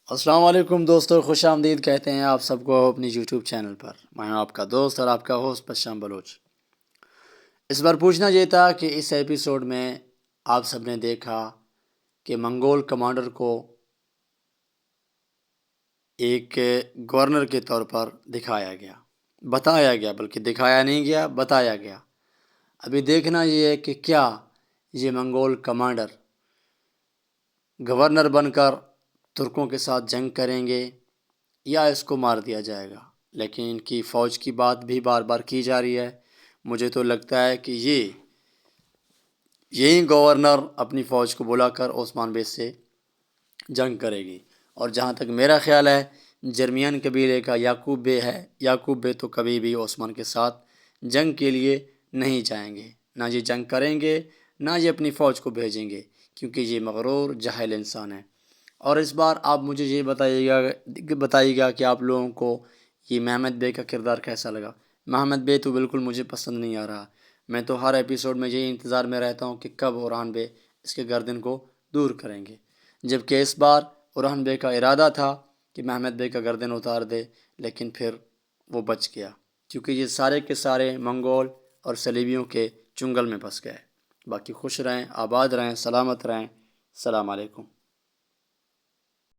السلام علیکم دوستو، خوش آمدید کہتے ہیں آپ سب کو اپنی یوٹیوب چینل پر۔ میں ہوں آپ کا دوست اور آپ کا ہوسٹ بشام بلوچ۔ اس بار پوچھنا یہ تھا کہ اس ایپیسوڈ میں آپ سب نے دیکھا کہ منگول کمانڈر کو ایک گورنر کے طور پر دکھایا گیا، بتایا گیا، بلکہ دکھایا نہیں گیا، بتایا گیا۔ ابھی دیکھنا یہ ہے کہ کیا یہ منگول کمانڈر گورنر بن کر ترکوں کے ساتھ جنگ کریں گے یا اس کو مار دیا جائے گا۔ لیکن ان کی فوج کی بات بھی بار بار کی جا رہی ہے۔ مجھے تو لگتا ہے کہ یہی گورنر اپنی فوج کو بلا کر عثمان بے سے جنگ کرے گی۔ اور جہاں تک میرا خیال ہے، جرمیان قبیلے کا یعقوب بے ہے، یعقوب بے تو کبھی بھی عثمان کے ساتھ جنگ کے لیے نہیں جائیں گے، نہ یہ جنگ کریں گے، نہ یہ اپنی فوج کو بھیجیں گے، کیونکہ یہ مغرور جاہل انسان ہے۔ اور اس بار آپ مجھے یہ بتائیے گا کہ آپ لوگوں کو یہ محمد بے کا کردار کیسا لگا۔ محمد بے تو بالکل مجھے پسند نہیں آ رہا۔ میں تو ہر ایپیسوڈ میں یہی انتظار میں رہتا ہوں کہ کب اورحان بے اس کے گردن کو دور کریں گے، جبکہ اس بار اورحان بے کا ارادہ تھا کہ محمد بے کا گردن اتار دے، لیکن پھر وہ بچ گیا، کیونکہ یہ سارے کے سارے منگول اور صلیبیوں کے چنگل میں پھنس گئے۔ باقی خوش رہیں، آباد رہیں، سلامت رہیں۔ السلام علیکم۔